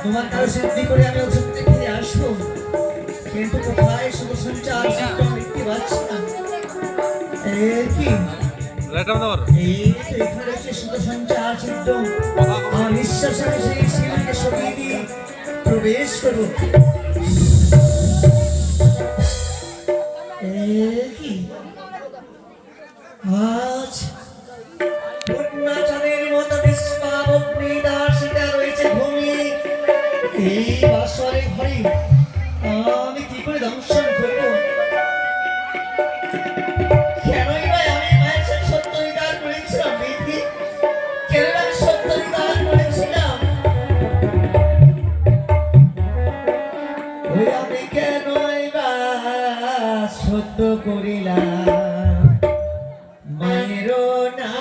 তোমার কাছে সিদ্ধি করে আমি ওষুধ দেখে আসবো, কিন্তু কোথায় শুধু সঞ্চার দেখতে পাচ্ছি না। কি এখানে এসে শুধু সঞ্চার চিত্র আমার নিঃশ্বাসে সেই শিলাকে সরিয়ে দিয়ে প্রবেশ করবো। কি আজ পূর্ণাচারের মতো বিস্পাবগ্নিদার শিকা রয়েছে ভূমি, এই বাসরে ঘরে আমি কি করে দংশন করব? কেনই ভাই আমি মায়ের সাথে সত্য স্বীকার করেছিলাম? দেখি কেন আমি সত্য স্বীকার করেছিলাম? ওই আমি কেনই বা সত্য করিলাম মায়েরও না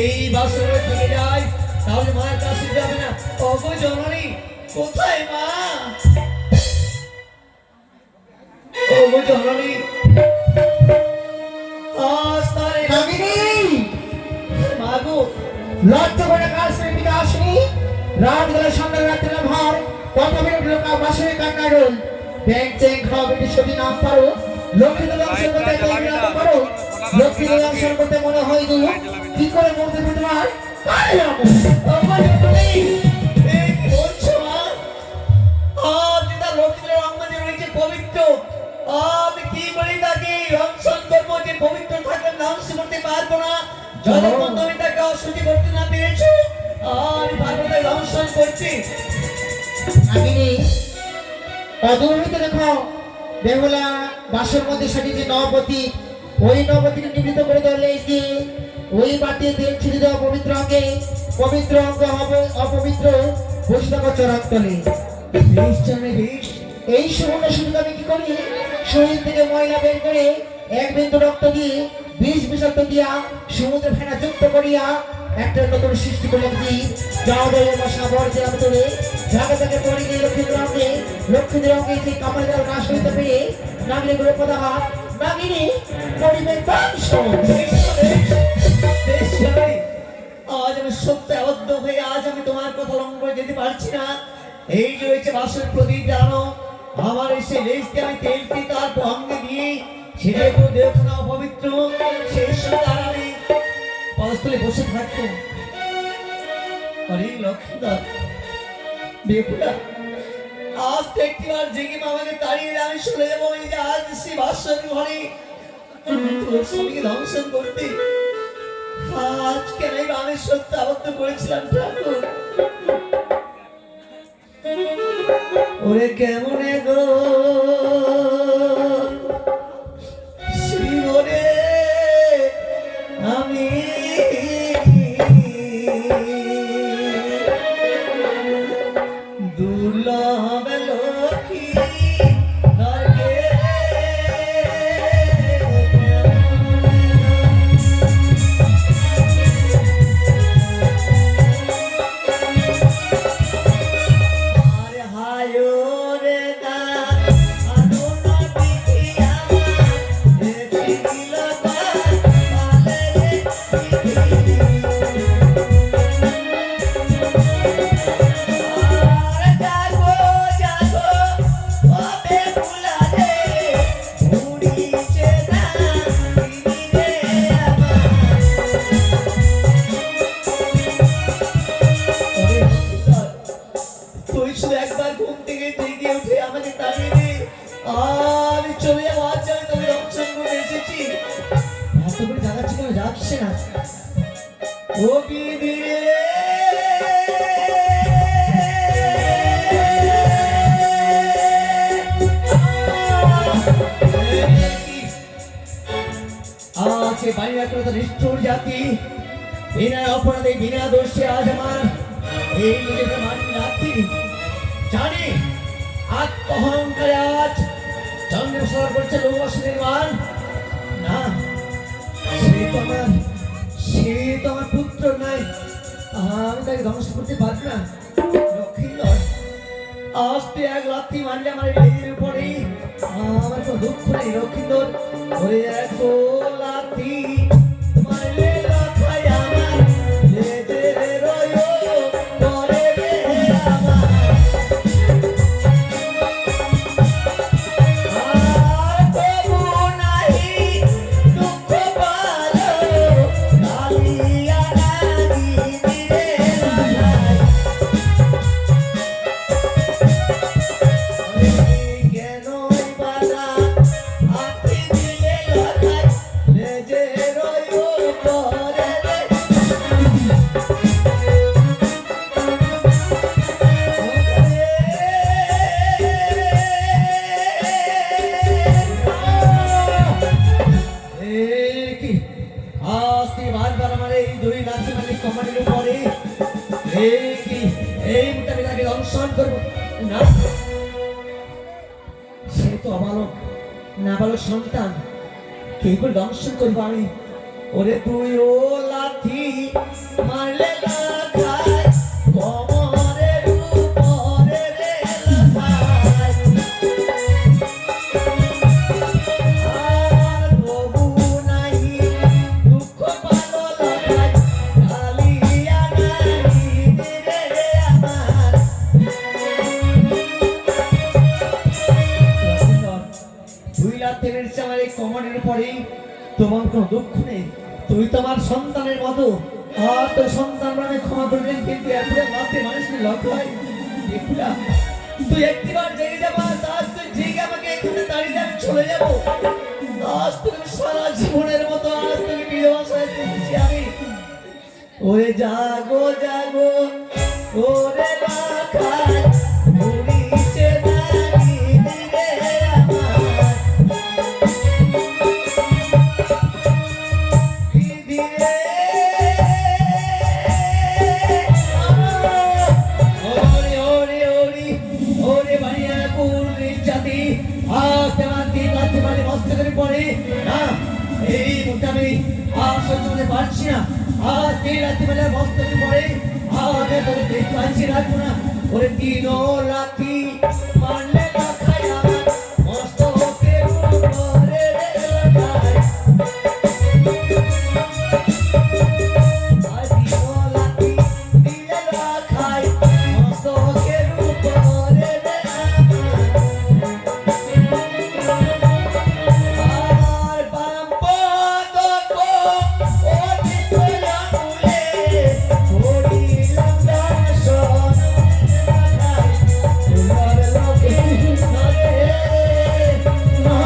এই বাসরের দিকে যাই, তাহলে মায়ের কাছে যাবে না। ওগো জননী, কোথায় মা? ওগো জননী, আজ তারে মা গো, লজ্জা করে কাজ দিকে আসনি। রাত গেলে সন্ধ্যা রাত্রে ভার প্রথমে উঠলো বাসরে কান্না রোল। ব্যাংক চেক খাওয়া বেটি সত্যি নাম পারো, লক্ষ্মীকে দংশন করতে পারো, লক্ষ্মীকে দংশন করতে মনে হয় গো কি করে মরতে তোমার? পবিত্র আমি কি বলি তাকে দংশন করবো, যে পবিত্র থাকলে ধ্বংস করতে পারবো না। যতক্ষণ তুমি তাকে অশুদ্ধি করতে না পেরেছো আর পারবো না দংশন করছি। অদূর হইতে দেখো বেহুলা বাসর মধ্যে সাজিয়েছে নবপতি, ওই নবপতিকে নিবৃত করে ধরলে ওই বাটি তেল ছিঁড়ে দেওয়া পবিত্র অঙ্গে, পবিত্র অঙ্গ হবে অপবিত্র বৈষ্ণব চরান্তলে। এই সুবর্ণ সুযোগ আমি কি করি, শরীর থেকে ময়লা বের করে এক বিন্দু রক্ত দিয়ে বিষ বিষাক্ত দিয়া সমুদ্রে ফেনা যুক্ত করিয়া একটা নতুন সৃষ্টি করলাম। কি যাওয়া মশা বর জেলা তোলে জায়গা থেকে পড়ে গিয়ে লক্ষ্মীদের অঙ্গে যে কামাল জাল নাশ হইতে পেরে নাগলে গুলো পদা হাত নাগিনী পরিবে ধ্বংস। আজ আমি সত্য আবদ্ধ হয়ে আজ আমি তোমার কথা লঙ্ঘন করে যেতে পারছি না। এই যে রয়েছে বাসের প্রদীপ জানো, আমার এসে লেজকে আমি তেলটি তার অঙ্গে দিয়ে সেটা তো দেহখানা অপবিত্র, সেই সঙ্গে আর আমি পদস্থলে বসে থাকতো। অনেক লক্ষ্মীদা বেকুলা আজ তো একটিবার জেগে আমাকে তাড়িয়ে আমি চলে যাবো। এই যে আজ সেই বাসর ঘরে তোর স্বামীকে দংশন করতে আজ কেন আমি সত্য আবদ্ধ করেছিলাম ঠাকুর। ওরে কেমন গো শ্রীমরে আমি দুর্লভ লক্ষ্মী আরে হায় রে না আনন্দ ও বিধি রে আছে বাড়ির করে তো নিষ্ঠুর জাতি বিনা অপরাধে বিনা দোষে আজ আমার এই নিজেকে মানি রাখি জানি আত্মহংকারে আজ চন্দ্রসর করছে লোক নির্মাণ না সে তো আমার পুত্র নাই আমি তাকে ধ্বংস করতে পারবো না লক্ষ্মীধর আজ তুই এক লাথি মারলে আমার লেজের উপরে আমার কোনো দুঃখ নেই লক্ষ্মীধর ওরে এক লাথি মারলে লাখাই আমার লেজের রয়ো পরে রে আমার আর তবু নাহি দুঃখ পালো কালিয়া লাগি দিরে লাগাই কেনই বালা আখি দিলে লাগাই লেজের রয়ো পরে রে কি আস্তি বারবার আমার এই দুই লাঠি মালিক কমান্ডের উপরে কি এই মুহূর্তে তাকে দংশন করবো না সে তো অবালক নাবালক সন্তান কে করে দংশন করবো আমি ওরে তুই ও লাঠি মারলে লাখাই কমরের উপরে রে লাখাই আর তবু নাহি দুঃখ পালো লাগাই কালিয়া নাহি দিরে আমার দুই লাথি মেরেছে আমার এই কমরের উপরেই তোমার কোনো দুঃখ নেই তুই তোমার সন্তানের মতো আর তোর সন্তান মানে ক্ষমা করবেন কিন্তু এরপরে লাথি মানুষকে লজ্জায় দেখুলা তুই একটিবার জেগে যাবা আজ তুই জেগে আমাকে এখানে দাঁড়িয়ে আমি চলে যাবো আজ তুমি সারা জীবনের মতো আজ তুমি বিধবা সাজাতে দিচ্ছি আমি ওরে জাগো জাগো ওরে লাখাই ঘুরিছে দাঁড়ি দিরে আমার বিধি রে ওরে ওরে ওরে ওরে বাড়িয়া কুল জাতি আজ আমার দিন রাতে বাড়ি মস্তকের পরে না এই মুহূর্তে আমি আর সহ্য করতে পারছি না আজ দিন রাতে বেলা মস্তকের পরে আগে তোকে দেখতে পাচ্ছি রাখবো না ওরে দিন লাঠি মারলে লাখাই আমার মস্তকের উপরে রে লাখাই আর দিন লাঠি দিলে লাখাই মস্তকের উপরে রে আর বাম পদক ওটি তোলা মুলে করিলাম দর্শন লাখাই তোমার লোকে নরে না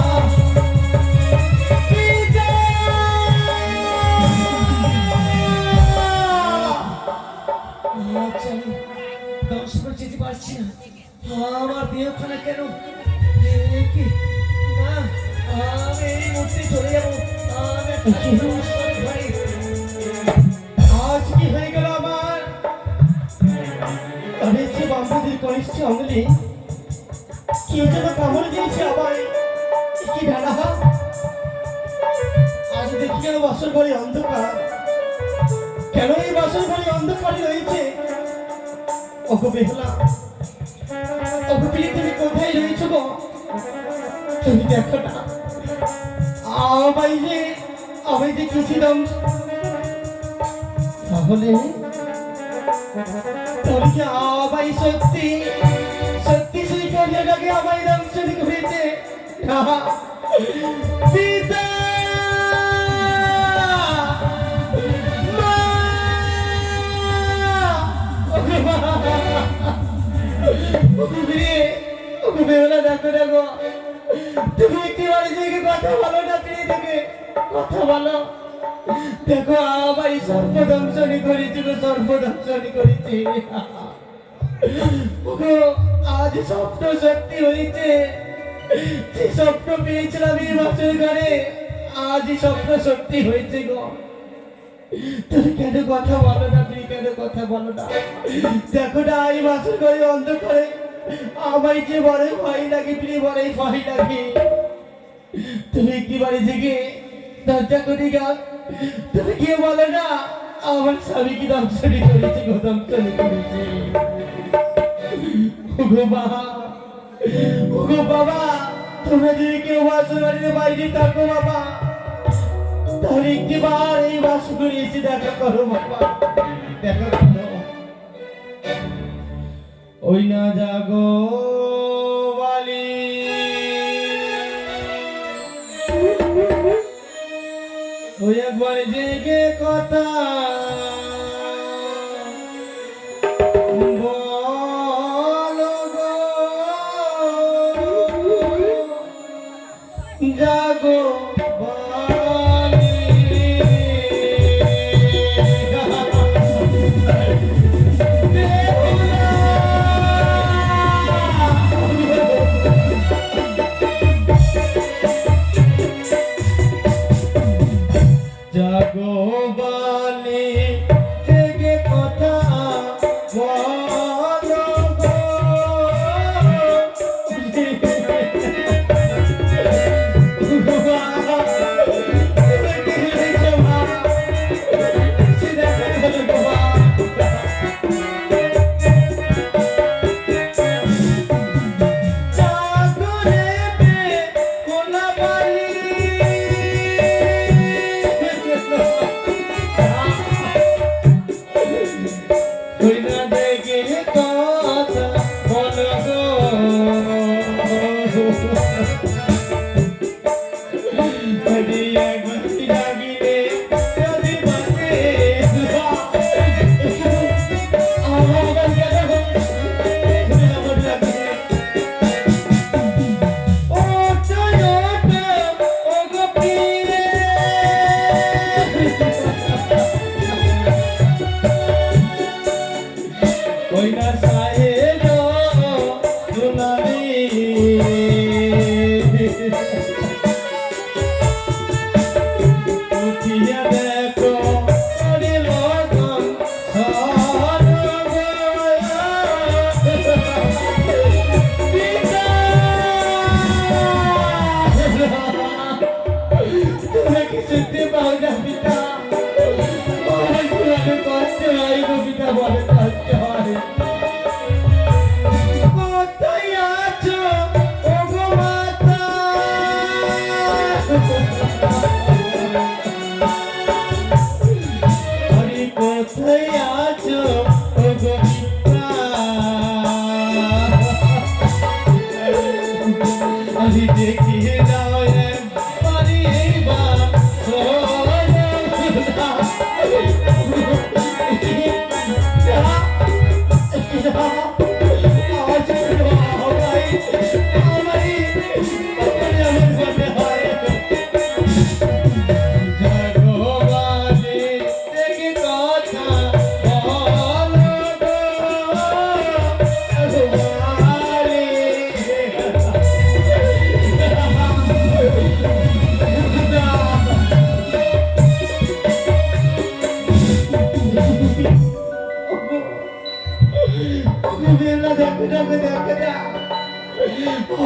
আচ্ছা আমি দর্শন যেতে পারছি না আমার বিয়েখানা কেন কি না আমি এই মুহূর্তে চলে যাবো আমি একটা অনুষ্ঠানে ঘরে আজ কি হয়ে গেল আমার আরে যে বান্ধবীর কনিষ্ঠ অঙ্গলি কেউ যেন কামড় দিয়েছে আবার কি ভেড়া আজ দেখি কেন বাসর ঘরে অন্ধকার কেন এই বাসর ঘরে অন্ধকারই রয়েছে ওগো বেহুলা ওগো পিলি তুমি কোথায় রয়েছো গো তুমি দেখো না আমায় যে কিছুলাম তাহলে তোর কি আমায় সত্যি সত্যি সেই করিয়াটাকে আমায় দংশন করেছে পিতা মা! ওগো মা! ওগো মেয়ে, ওগো বেহুলা দেখো দেখো তুমি একটি বাড়ি থেকে কথা বলো না ফিরে থেকে কথা বলো দেখো আমার সর্বধ্বংসনী করেছে গো, সর্বধ্বংসনী করেছে। ওগো, আজ স্বপ্ন সত্যি হয়েছে। যে স্বপ্ন পেয়েছিলাম এই বছর ঘরে, আজ স্বপ্ন সত্যি হয়েছে গো। তুমি কেন কথা বলো না, তুমি কেন কথা বলো না? দেখো না এই বছর ঘরে অন্ধকারে আমায় যে বড়ই ভয় লাগে, তুমি বড়ই ভয় লাগে। তুমি কি বাড়ি থেকে দরজা করে গা, তুমি কি বলো না আমার স্বামী কি দংশনী করেছে গো, দংশনী করেছে। ওগো মা, ওগো বাবা, তোমরা যদি কেউ বাসর বাড়িতে বাইরে থাকো বাবা, তাহলে একটিবার এই বাস করে এসে দেখা করো বাবা, দেখা করো। ওই না জাগো বালি, ওই একবার জেগে কথা বলো গো, জাগো বালি। জাগো বালি, জেগে কথা বলো গো।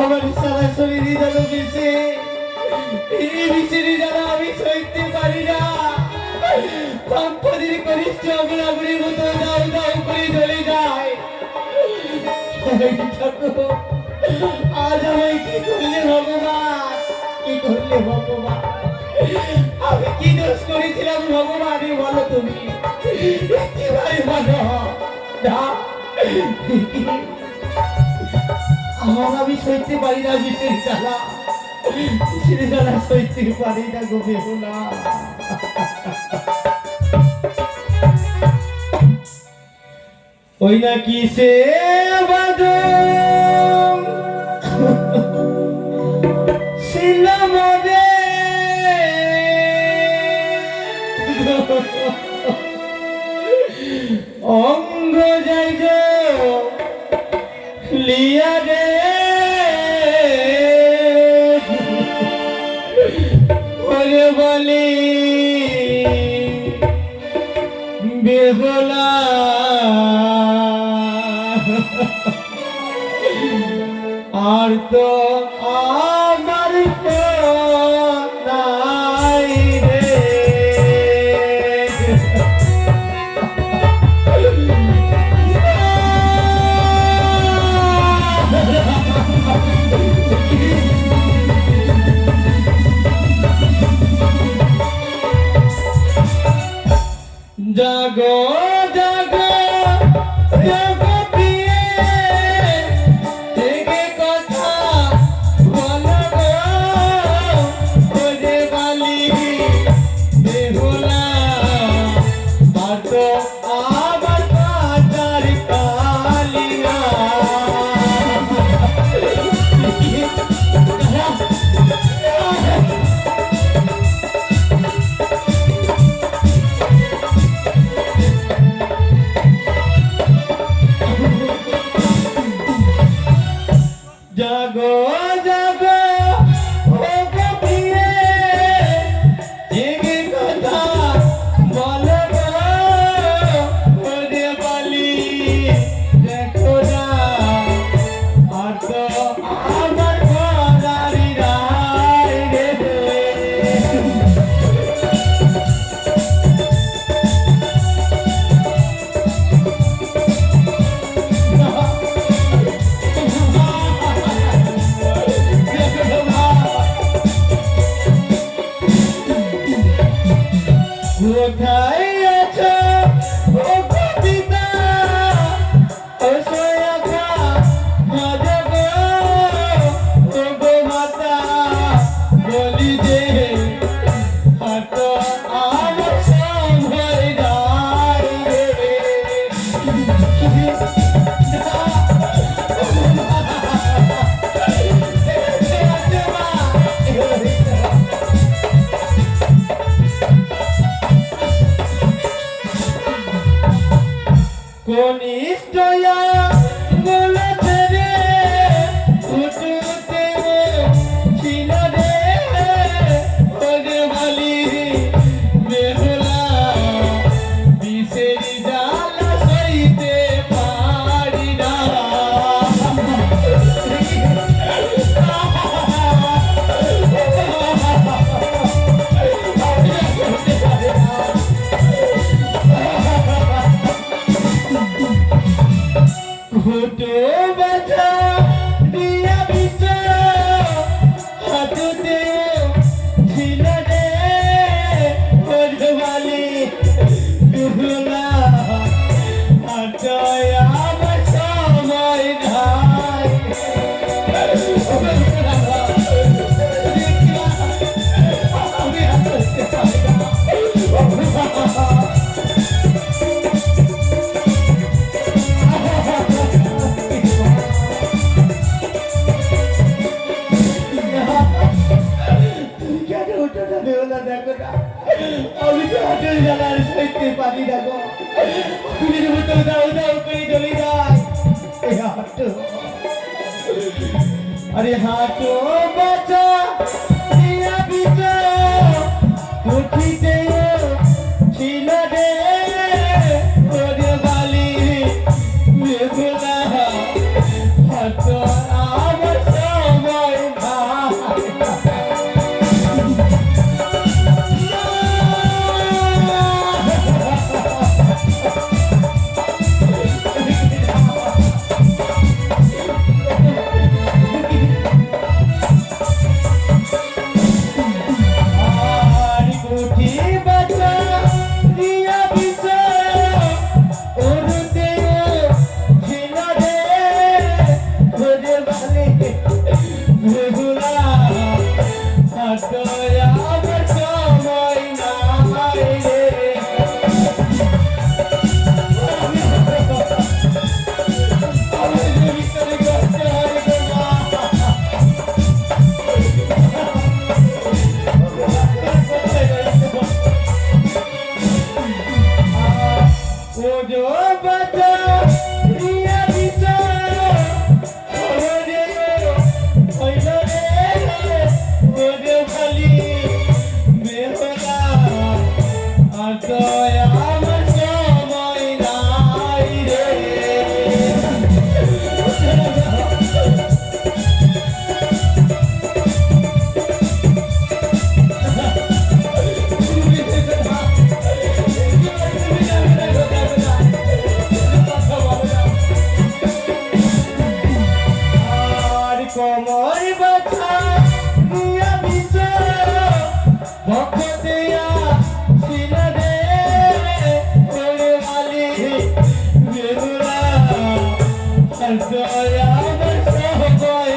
আমার সারা শরীরে যেন বিষে, এই বিষের জ্বালা আমি সইতে পারি না। কম্পনির কনিষ্ঠ অগ্রাগুলির মতো দাও দাও করে জ্বলে যায়। আজ আমায় কি করলে ভগবান, কি করলে ভগবান? আমি কি দোষ করেছিলাম ভগবান বলো তুমি? একেবারে ভালো না, আমি সইতে পারি না বিষের জ্বালা, বিষের জ্বালা সইতে পারি না গো বেহুলা। ওই না কি সে বাদম ছিলাম রে অঙ্গ যাই যে লিয়া রে ওরে বলি বেহুলা আর তো আমার নাই রে জাগো জাগো জাগো প্রিয়ে জেগে কথা বলো গো ওরে বালি বেহুলা আর তো আমার কাটার কালিয়া জাগো জাগো ও গো প্রিয়ে জেগে কথা বলো গো ওরে বালি দেখো না আর তো আমার ঘরারি রাই রে কোথায় আছো ও কবিতা ও সয়াখা মাঝে গো ও গো মাতা বলি যে হাত আমার সময় নাই রে কনিষ্ঠয়া বলেছে রে উঠুতে ছিল রে ওরে বলি বেহুলা বিষের জ্বালা সইতে পারি না ঘুটু বাছা দিয়া বিষ হাতুতে ছিল রে ওরে বালি বেহুলা হাত আমার সময় নাই দেখো না আমি তো হাটের জ্বালার সইতে পারি না গো তুমি তো দাও দাও করে চলে যায় হাটো আরে হাটো বাচ্চা দিয়া বিচ উঠিতে ছিল রে ওরে বালি বেহুলা হাটো আমার সময় ও যো বাতা রিয়া দিতা ওরে হইল রে ওরে ভালি বেহলা আর তো আমার সময় নাই রে আর কমর ব্যথা দিয়া বিচার ভক্তিয়া শিলা রে ওরে মালি বেহুলা আর দয়া আমার সবাই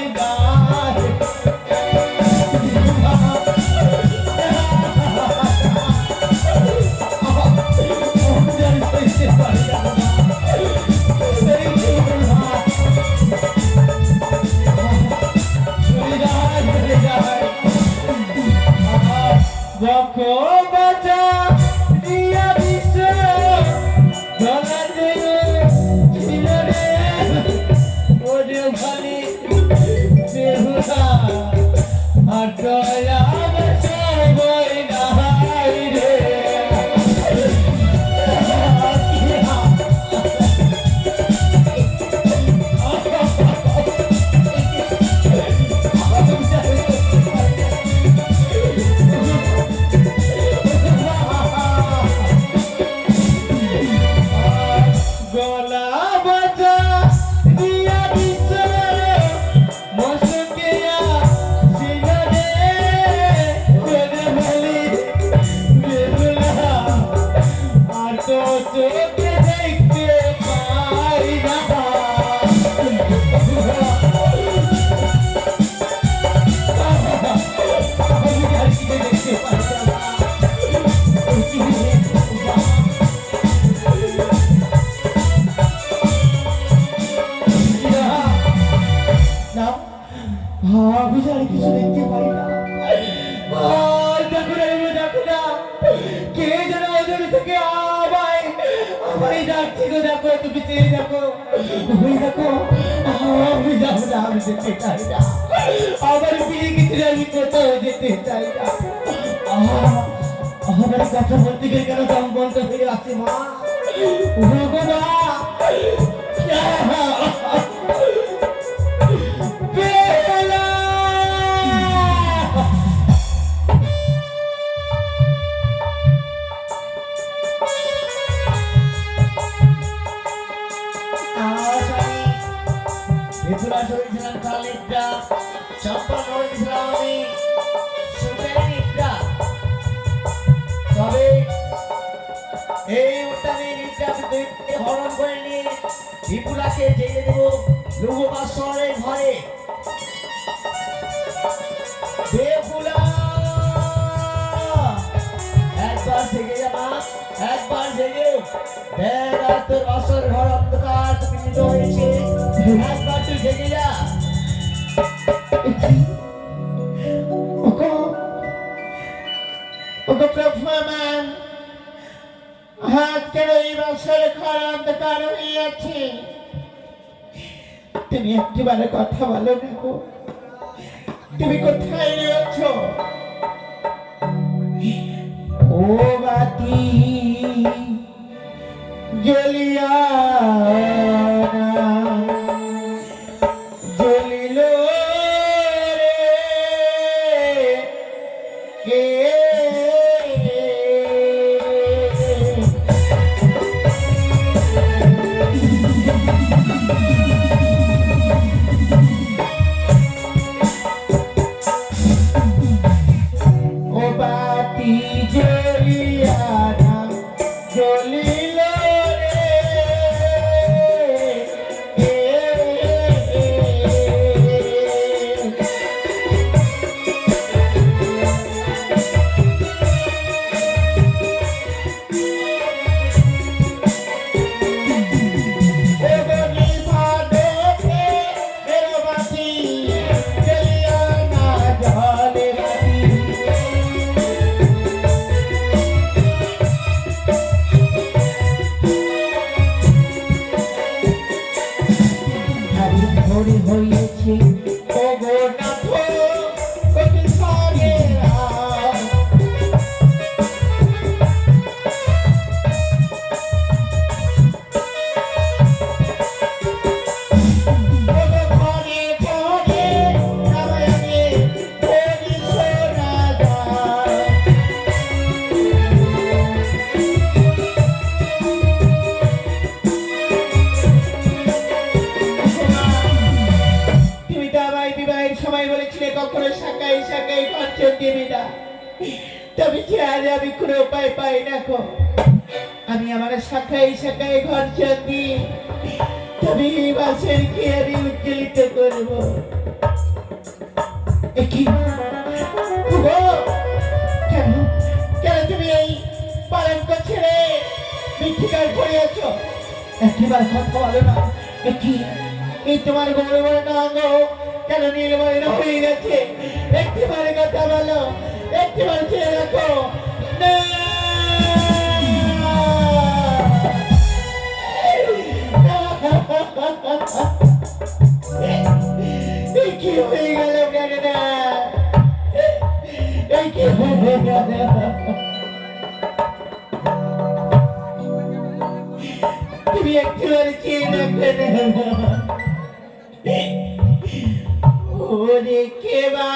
গায় বকো বাজা দিয়া বিশ্ব গলা দিয়ে ছিল রে ওরে ভালি বেহুলা আর দয়া আমার সবাই নাই রে গলা বাজা দিয়া বিশ্ব মসকিয়া ছিল রে ওরে ভালি বেহুলা আর তো চোখে দেখতে পাই না আমি আর কি দেখতে পাই না আমি আর কিছু দেখতে পাই না দেখো না কে যেন ওদের থেকে আমায় ডাকছি গো দেখো তুমি চেয়ে দেখো ওই দেখো আমি যাবো না আমি যেতে চাই না আমার বিয়ে কিছু আমি কোথাও যেতে চাই না আমার কথা বলতে গিয়ে কেন দম বন্ধ হয়ে আছে মা ও গো মা বেলা বিপুলা শরীর খালিদা চম্পা করেছিলাম আমি সুখের নিদ্রা তবে এই উত্তানে নিদ্রাকে দৈত্যে হরণ করে নিয়ে বিপুলাকে জেগে দেব লুগোবাসরের ঘরে বিপুলা একবার জেগে যাবা একবার জেগে তোর বাসর ঘর অন্ধকার পীড়িত হয়েছে একবার তুই জেগে যা ওগো প্রভুমান হাত কেন এই বাসর ঘর অন্ধকার হইয়াছে তুমি একটিবারে কথা বলো না গো তুমি কোথায় রয়েছ ও বাতি জ্বলিয়া জ্বলিল রে ও বাতি জ্বলিয়া জ্বলিল রে করে হয়েছে ও গো নাথ কবি সাগেরা সময় বলেছিলে কখনো শাখায় শাখায় খরচন দেবে না, তবে যে আজ আমি কোনো উপায় পাই না গো। আমি আমার শাখায় শাখায় খরচন দিই, তবে এই মাসের কি আমি উজ্জ্বলিত করব। কি কেন কেন তুমি এই পালঙ্ক ছেড়ে মৃত্তিকায় পড়িয়েছ? একবার কথা বলো না। কি এই তোমার বড় বড় নাঙ্গ কেন নীলময়না হয়ে গেছে? একটিবার কথা বলো, একটিবার ছেড়ে রাখো না। কি হয়ে গেল না? কি হয়ে গেল? তুমি একটিবার চেয়ে রাখলে না। ওরে কেবা